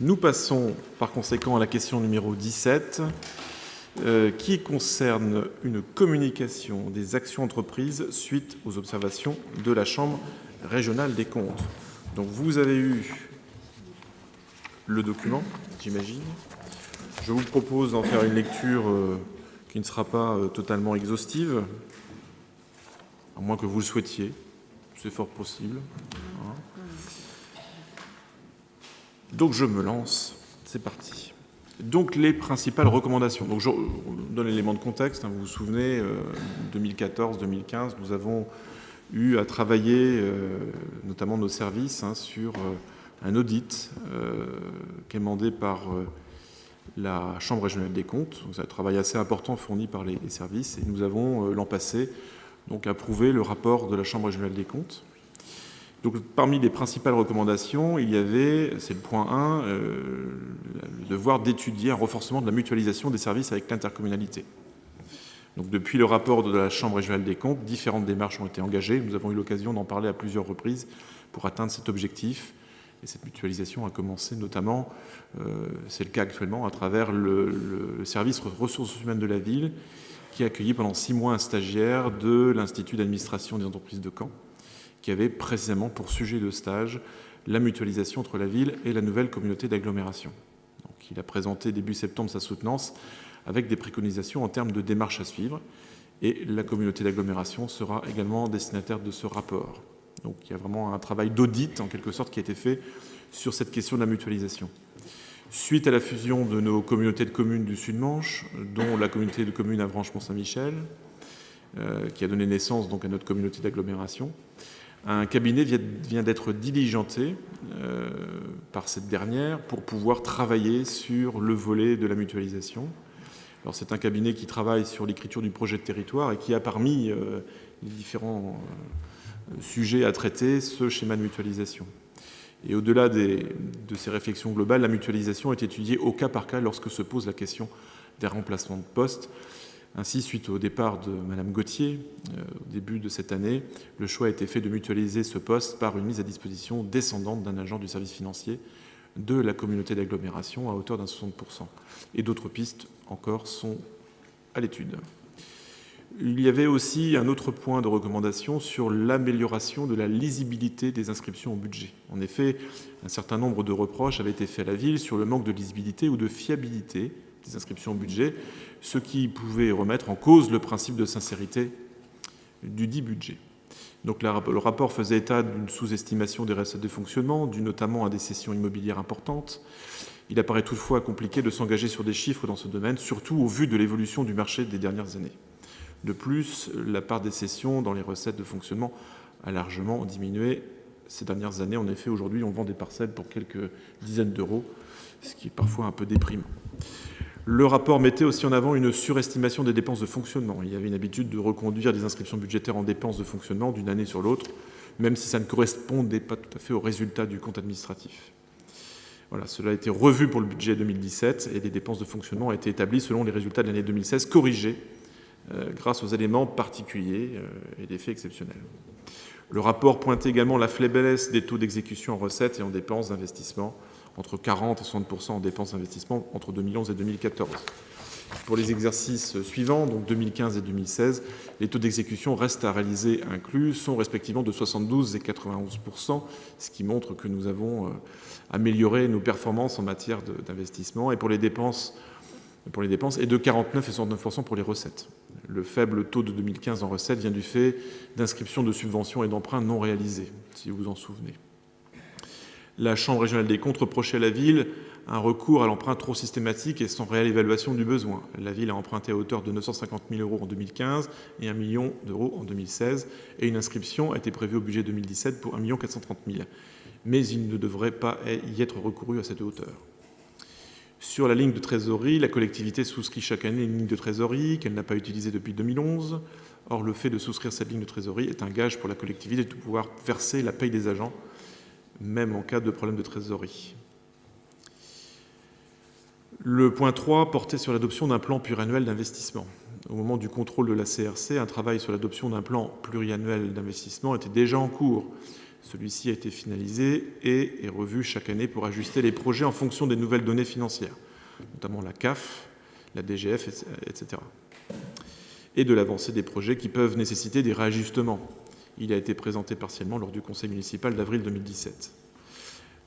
Nous passons par conséquent à la question numéro 17, qui concerne une communication des actions entreprises suite aux observations de la Chambre régionale des comptes. Donc vous avez eu le document, j'imagine. Je vous propose d'en faire une lecture qui ne sera pas totalement exhaustive, à moins que vous le souhaitiez. C'est fort possible. Donc je me lance, c'est parti. Donc les principales recommandations. Donc je donne l'élément de contexte. Vous vous souvenez, 2014-2015, nous avons eu à travailler, notamment nos services, sur un audit quémandé par la Chambre régionale des comptes. C'est un travail assez important fourni par les services. Et nous avons, l'an passé, donc, approuvé le rapport de la Chambre régionale des comptes. Donc, parmi les principales recommandations, il y avait, c'est le point 1, le devoir d'étudier un renforcement de la mutualisation des services avec l'intercommunalité. Donc, depuis le rapport de la Chambre régionale des comptes, différentes démarches ont été engagées. Nous avons eu l'occasion d'en parler à plusieurs reprises pour atteindre cet objectif. Et cette mutualisation a commencé notamment, c'est le cas actuellement, à travers le service ressources humaines de la ville, qui a accueilli pendant 6 mois un stagiaire de l'Institut d'administration des entreprises de Caen, qui avait précisément pour sujet de stage la mutualisation entre la ville et la nouvelle communauté d'agglomération. Donc, il a présenté début septembre sa soutenance avec des préconisations en termes de démarches à suivre, et la communauté d'agglomération sera également destinataire de ce rapport. Donc il y a vraiment un travail d'audit, en quelque sorte, qui a été fait sur cette question de la mutualisation. Suite à la fusion de nos communautés de communes du Sud-Manche, dont la communauté de communes Avranches-Mont-Saint-Michel, qui a donné naissance donc à notre communauté d'agglomération, un cabinet vient d'être diligenté par cette dernière pour pouvoir travailler sur le volet de la mutualisation. Alors c'est un cabinet qui travaille sur l'écriture du projet de territoire et qui a parmi les différents sujets à traiter ce schéma de mutualisation. Et au-delà de ces réflexions globales, la mutualisation est étudiée au cas par cas lorsque se pose la question des remplacements de postes. Ainsi, suite au départ de Mme Gauthier, au début de cette année, le choix a été fait de mutualiser ce poste par une mise à disposition descendante d'un agent du service financier de la communauté d'agglomération à hauteur d'un 60%. Et d'autres pistes encore sont à l'étude. Il y avait aussi un autre point de recommandation sur l'amélioration de la lisibilité des inscriptions au budget. En effet, un certain nombre de reproches avaient été faits à la ville sur le manque de lisibilité ou de fiabilité des inscriptions au budget, ce qui pouvait remettre en cause le principe de sincérité du dit budget. Donc le rapport faisait état d'une sous-estimation des recettes de fonctionnement, due notamment à des cessions immobilières importantes. Il apparaît toutefois compliqué de s'engager sur des chiffres dans ce domaine, surtout au vu de l'évolution du marché des dernières années. De plus, la part des cessions dans les recettes de fonctionnement a largement diminué ces dernières années. En effet, aujourd'hui, on vend des parcelles pour quelques dizaines d'euros, ce qui est parfois un peu déprimant. Le rapport mettait aussi en avant une surestimation des dépenses de fonctionnement. Il y avait une habitude de reconduire des inscriptions budgétaires en dépenses de fonctionnement d'une année sur l'autre, même si ça ne correspondait pas tout à fait au résultat du compte administratif. Voilà, cela a été revu pour le budget 2017 et les dépenses de fonctionnement ont été établies selon les résultats de l'année 2016, corrigés grâce aux éléments particuliers et des faits exceptionnels. Le rapport pointait également la faiblesse des taux d'exécution en recettes et en dépenses d'investissement, entre 40 et 60% en dépenses d'investissement entre 2011 et 2014. Pour les exercices suivants, donc 2015 et 2016, les taux d'exécution restent à réaliser inclus sont respectivement de 72 et 91%, ce qui montre que nous avons amélioré nos performances en matière d'investissement. Et pour les dépenses, et de 49 et 69% pour les recettes. Le faible taux de 2015 en recettes vient du fait d'inscriptions de subventions et d'emprunts non réalisés, si vous vous en souvenez. La Chambre régionale des comptes reprochait à la ville un recours à l'emprunt trop systématique et sans réelle évaluation du besoin. La ville a emprunté à hauteur de 950 000 € en 2015 et 1 million d'euros en 2016, et une inscription a été prévue au budget 2017 pour 1 430 000 €. Mais il ne devrait pas y être recouru à cette hauteur. Sur la ligne de trésorerie, la collectivité souscrit chaque année une ligne de trésorerie qu'elle n'a pas utilisée depuis 2011. Or, le fait de souscrire cette ligne de trésorerie est un gage pour la collectivité de pouvoir verser la paye des agents, même en cas de problème de trésorerie. Le point 3 portait sur l'adoption d'un plan pluriannuel d'investissement. Au moment du contrôle de la CRC, un travail sur l'adoption d'un plan pluriannuel d'investissement était déjà en cours. Celui-ci a été finalisé et est revu chaque année pour ajuster les projets en fonction des nouvelles données financières, notamment la CAF, la DGF, etc. Et de l'avancée des projets qui peuvent nécessiter des réajustements. Il a été présenté partiellement lors du conseil municipal d'avril 2017.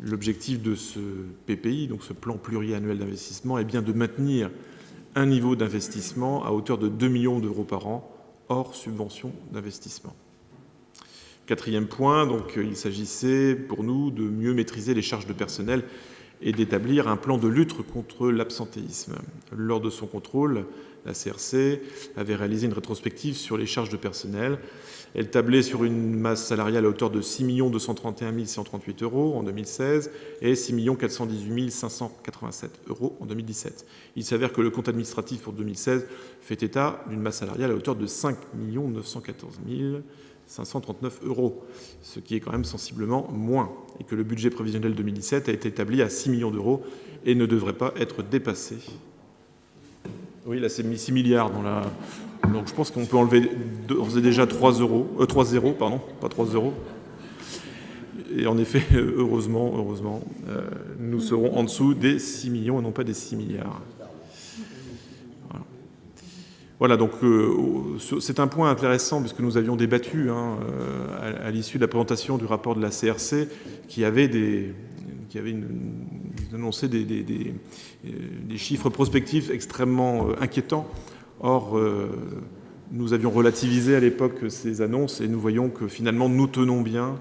L'objectif de ce PPI, donc ce plan pluriannuel d'investissement, est bien de maintenir un niveau d'investissement à hauteur de 2 millions d'euros par an, hors subvention d'investissement. Quatrième point, donc, il s'agissait pour nous de mieux maîtriser les charges de personnel et d'établir un plan de lutte contre l'absentéisme. Lors de son contrôle, la CRC avait réalisé une rétrospective sur les charges de personnel. Elle tablait sur une masse salariale à hauteur de 6 231 138 euros en 2016 et 6 418 587 euros en 2017. Il s'avère que le compte administratif pour 2016 fait état d'une masse salariale à hauteur de 5 914 539 euros, ce qui est quand même sensiblement moins, et que le budget prévisionnel 2017 a été établi à 6 millions d'euros et ne devrait pas être dépassé. Oui, là c'est mis 6 milliards dans la... Donc je pense qu'on peut enlever d'ores et déjà 3 zéros, pardon, pas 3 euros. Et en effet, heureusement, nous serons en dessous des 6 millions et non pas des 6 milliards. Voilà, donc c'est un point intéressant puisque nous avions débattu à l'issue de la présentation du rapport de la CRC qui avait annoncé des chiffres prospectifs extrêmement inquiétants. Or, nous avions relativisé à l'époque ces annonces et nous voyons que finalement nous tenons bien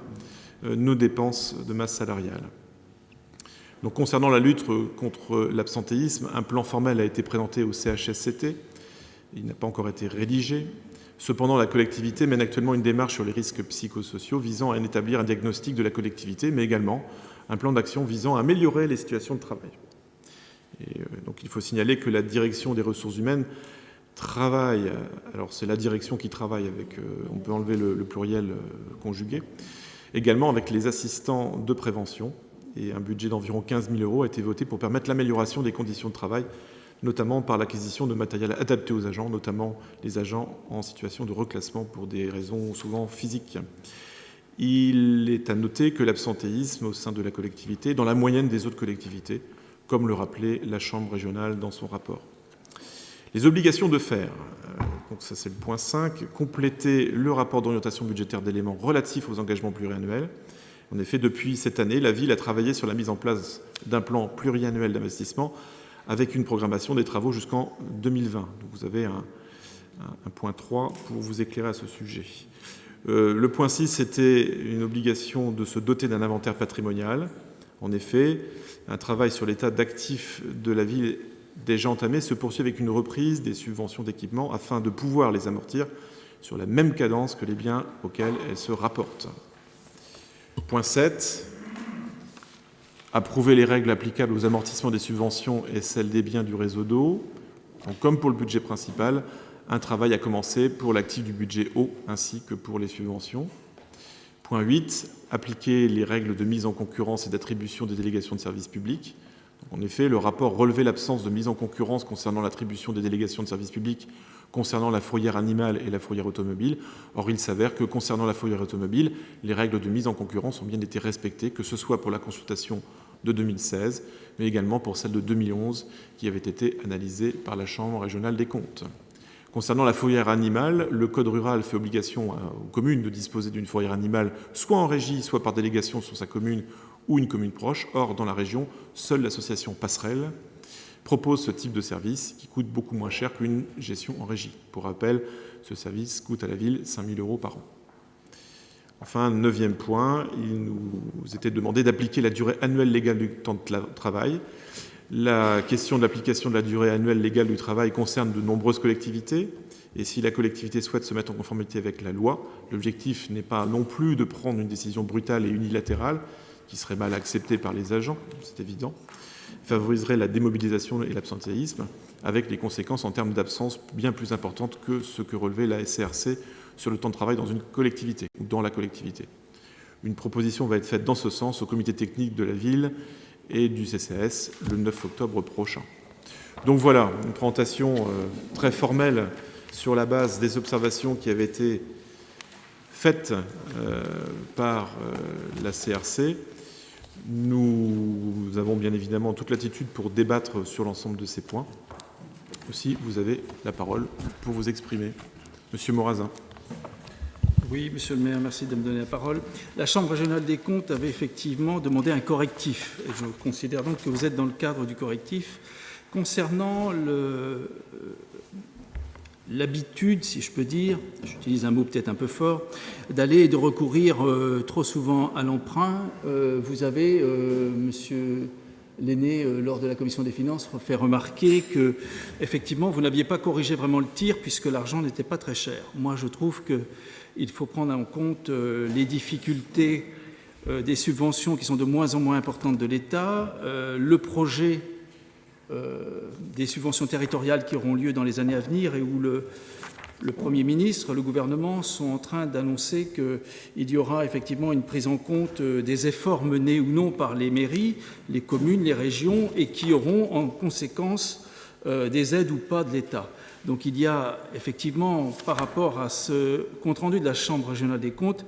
nos dépenses de masse salariale. Donc, concernant la lutte contre l'absentéisme, un plan formel a été présenté au CHSCT. Il n'a pas encore été rédigé. Cependant, la collectivité mène actuellement une démarche sur les risques psychosociaux visant à établir un diagnostic de la collectivité, mais également un plan d'action visant à améliorer les situations de travail. Et donc, il faut signaler que la direction des ressources humaines travaille, alors c'est la direction qui travaille avec, on peut enlever le pluriel conjugué, également avec les assistants de prévention, et un budget d'environ 15 000 euros a été voté pour permettre l'amélioration des conditions de travail, notamment par l'acquisition de matériel adapté aux agents, notamment les agents en situation de reclassement pour des raisons souvent physiques. Il est à noter que l'absentéisme au sein de la collectivité est dans la moyenne des autres collectivités, comme le rappelait la Chambre régionale dans son rapport. Les obligations de faire, donc ça c'est le point 5, compléter le rapport d'orientation budgétaire d'éléments relatifs aux engagements pluriannuels. En effet, depuis cette année, la ville a travaillé sur la mise en place d'un plan pluriannuel d'investissement avec une programmation des travaux jusqu'en 2020. Donc vous avez un point 3 pour vous éclairer à ce sujet. Le point 6, c'était une obligation de se doter d'un inventaire patrimonial. En effet, un travail sur l'état d'actifs de la ville déjà entamé se poursuit avec une reprise des subventions d'équipement afin de pouvoir les amortir sur la même cadence que les biens auxquels elles se rapportent. Point 7. Approuver les règles applicables aux amortissements des subventions et celles des biens du réseau d'eau. Donc, comme pour le budget principal, un travail a commencé pour l'actif du budget eau ainsi que pour les subventions. Point 8. Appliquer les règles de mise en concurrence et d'attribution des délégations de services publics. Donc, en effet, le rapport relevait l'absence de mise en concurrence concernant l'attribution des délégations de services publics concernant la fourrière animale et la fourrière automobile. Or, il s'avère que concernant la fourrière automobile, les règles de mise en concurrence ont bien été respectées, que ce soit pour la consultation de 2016, mais également pour celle de 2011, qui avait été analysée par la Chambre régionale des comptes. Concernant la fourrière animale, le Code rural fait obligation aux communes de disposer d'une fourrière animale, soit en régie, soit par délégation sur sa commune ou une commune proche. Or, dans la région, seule l'association Passerelle propose ce type de service qui coûte beaucoup moins cher qu'une gestion en régie. Pour rappel, ce service coûte à la ville 5 000 euros par an. Enfin, 9e point, il nous était demandé d'appliquer la durée annuelle légale du temps de travail. La question de l'application de la durée annuelle légale du travail concerne de nombreuses collectivités. Et si la collectivité souhaite se mettre en conformité avec la loi, l'objectif n'est pas non plus de prendre une décision brutale et unilatérale, qui serait mal acceptée par les agents, c'est évident, favoriserait la démobilisation et l'absentéisme, avec les conséquences en termes d'absence bien plus importantes que ce que relevait la SCRC sur le temps de travail dans une collectivité ou dans la collectivité. Une proposition va être faite dans ce sens au comité technique de la ville et du CCAS le 9 octobre prochain. Donc voilà, une présentation très formelle sur la base des observations qui avaient été faite par la CRC. Nous avons bien évidemment toute l'attitude pour débattre sur l'ensemble de ces points. Aussi, vous avez la parole pour vous exprimer. Monsieur Morazin. Oui, Monsieur le maire, merci de me donner la parole. La Chambre régionale des comptes avait effectivement demandé un correctif. Et je considère donc que vous êtes dans le cadre du correctif. Concernant l'habitude, si je peux dire, j'utilise un mot peut-être un peu fort, d'aller et de recourir trop souvent à l'emprunt, vous avez, Monsieur Lenné, lors de la Commission des finances, fait remarquer que, effectivement, vous n'aviez pas corrigé vraiment le tir puisque l'argent n'était pas très cher. Moi, je trouve qu'il faut prendre en compte les difficultés des subventions qui sont de moins en moins importantes de l'État, le projet des subventions territoriales qui auront lieu dans les années à venir et où le Premier ministre, le gouvernement sont en train d'annoncer qu'il y aura effectivement une prise en compte des efforts menés ou non par les mairies, les communes, les régions et qui auront en conséquence des aides ou pas de l'État. Donc il y a effectivement, par rapport à ce compte-rendu de la Chambre régionale des comptes,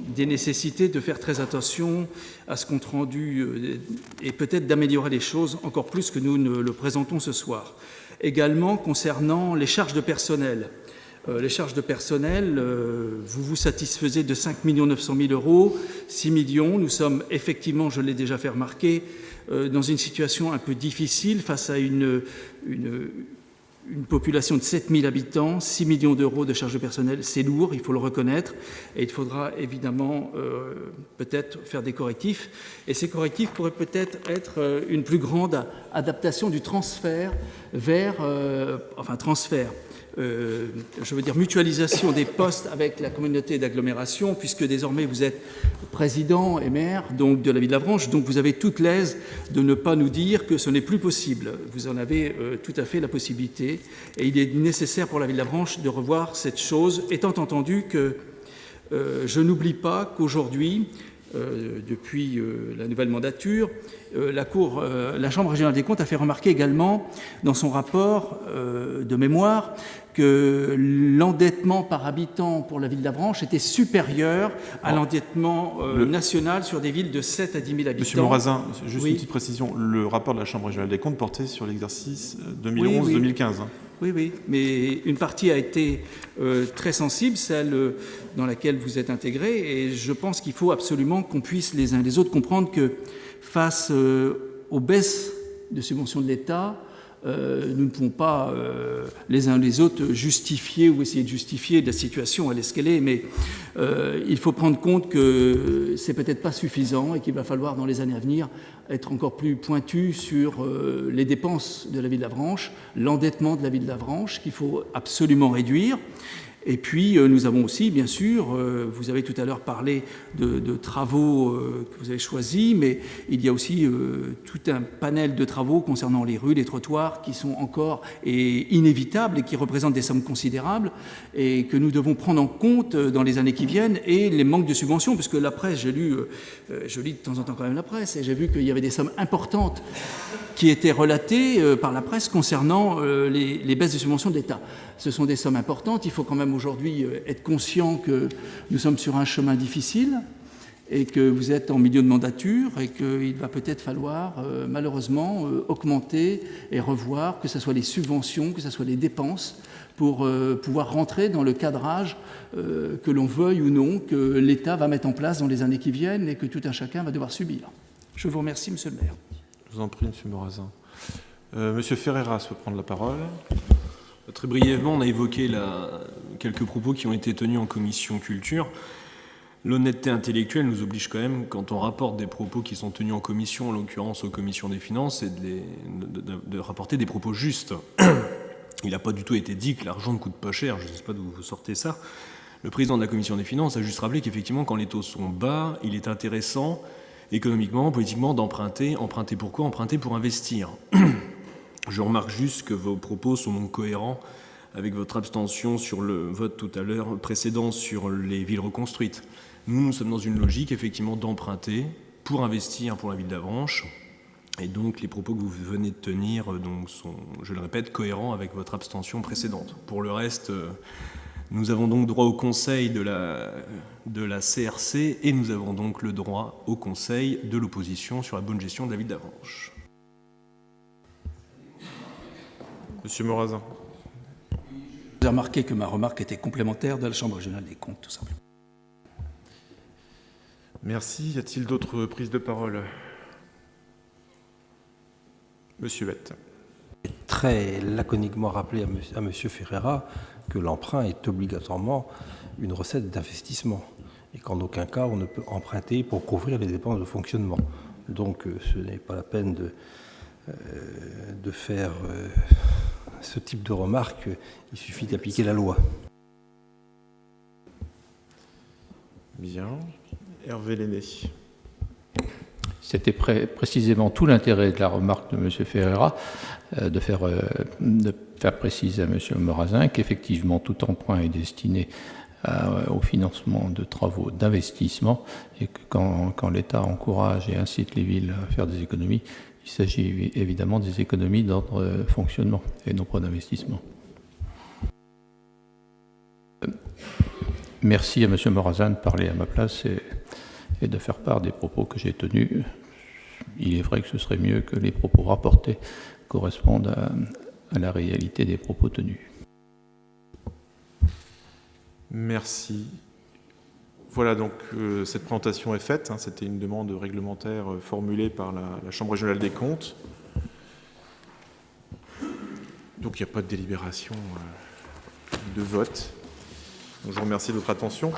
des nécessités de faire très attention à ce compte-rendu et peut-être d'améliorer les choses encore plus que nous ne le présentons ce soir. Également, concernant les charges de personnel. Les charges de personnel, vous vous satisfaisez de 5 900 000 euros, 6 millions. Nous sommes effectivement, je l'ai déjà fait remarquer, dans une situation un peu difficile face à une population de 7 000 habitants, 6 millions d'euros de charges de personnel, c'est lourd, il faut le reconnaître, et il faudra évidemment peut-être faire des correctifs. Et ces correctifs pourraient peut-être être une plus grande adaptation du transfert vers, je veux dire mutualisation des postes avec la communauté d'agglomération, puisque désormais vous êtes président et maire donc de la ville de Avranches, donc vous avez toute l'aise de ne pas nous dire que ce n'est plus possible. Vous en avez tout à fait la possibilité, et il est nécessaire pour la ville d'Avranches de revoir cette chose, étant entendu que je n'oublie pas qu'aujourd'hui, depuis la nouvelle mandature, la Chambre régionale des comptes a fait remarquer également dans son rapport de mémoire que l'endettement par habitant pour la ville d'Avranches était supérieur à l'endettement national sur des villes de 7 à 10 000 habitants. Monsieur Morazin, juste oui. Une petite précision. Le rapport de la Chambre régionale des comptes portait sur l'exercice 2011-2015. Oui, mais une partie a été très sensible, celle dans laquelle vous êtes intégré, et je pense qu'il faut absolument qu'on puisse les uns et les autres comprendre que face aux baisses de subventions de l'État, nous ne pouvons pas les uns les autres justifier ou essayer de justifier la situation, elle est ce qu'elle est, mais il faut prendre compte que c'est peut-être pas suffisant et qu'il va falloir dans les années à venir être encore plus pointu sur les dépenses de la ville d'Avranches, l'endettement de la ville d'Avranches qu'il faut absolument réduire. Et puis, nous avons aussi, bien sûr, vous avez tout à l'heure parlé de travaux que vous avez choisis, mais il y a aussi tout un panel de travaux concernant les rues, les trottoirs, qui sont encore inévitables et qui représentent des sommes considérables et que nous devons prendre en compte dans les années qui viennent, et les manques de subventions, parce que la presse, je lis de temps en temps quand même la presse, et j'ai vu qu'il y avait des sommes importantes qui étaient relatées par la presse concernant les baisses de subventions de l'État. Ce sont des sommes importantes. Il faut quand même aujourd'hui être conscient que nous sommes sur un chemin difficile et que vous êtes en milieu de mandature et qu'il va peut-être falloir malheureusement augmenter et revoir, que ce soit les subventions, que ce soit les dépenses, pour pouvoir rentrer dans le cadrage que l'on veuille ou non, que l'État va mettre en place dans les années qui viennent et que tout un chacun va devoir subir. Je vous remercie, Monsieur le maire. Je vous en prie, Monsieur Morazin. Monsieur Ferreira peut prendre la parole. Très brièvement, on a évoqué quelques propos qui ont été tenus en commission culture. L'honnêteté intellectuelle nous oblige quand même, quand on rapporte des propos qui sont tenus en commission, en l'occurrence aux commissions des finances, c'est de rapporter des propos justes. Il n'a pas du tout été dit que l'argent ne coûte pas cher, je ne sais pas d'où vous sortez ça. Le président de la commission des finances a juste rappelé qu'effectivement, quand les taux sont bas, il est intéressant, économiquement, politiquement, d'emprunter. Emprunter pourquoi ? Emprunter pour investir. Je remarque juste que vos propos sont donc cohérents avec votre abstention sur le vote tout à l'heure précédent sur les villes reconstruites. Nous sommes dans une logique effectivement d'emprunter pour investir pour la ville d'Avranches. Et donc les propos que vous venez de tenir donc, sont, je le répète, cohérents avec votre abstention précédente. Pour le reste, Nous avons donc droit au conseil de la CRC et nous avons donc le droit au conseil de l'opposition sur la bonne gestion de la ville d'Avranches. Monsieur Morazin. Vous avez remarqué que ma remarque était complémentaire de la Chambre régionale des comptes, tout simplement. Merci. Y a-t-il d'autres prises de parole? Monsieur Bette. Très laconiquement rappelé à M. Ferreira que l'emprunt est obligatoirement une recette d'investissement et qu'en aucun cas on ne peut emprunter pour couvrir les dépenses de fonctionnement. Donc ce n'est pas la peine de faire ce type de remarque, il suffit d'appliquer la loi. Bien. Hervé Lenné. C'était précisément tout l'intérêt de la remarque de M. Ferreira, de faire préciser à M. Morazin qu'effectivement tout emprunt est destiné au financement de travaux d'investissement et que quand l'État encourage et incite les villes à faire des économies, il s'agit évidemment des économies d'ordre fonctionnement et non pas d'investissement. Merci à M. Morazin de parler à ma place et de faire part des propos que j'ai tenus. Il est vrai que ce serait mieux que les propos rapportés correspondent à la réalité des propos tenus. Merci. Voilà, donc cette présentation est faite. C'était une demande réglementaire formulée par la Chambre régionale des comptes. Donc il n'y a pas de délibération, de vote. Donc, je vous remercie de votre attention.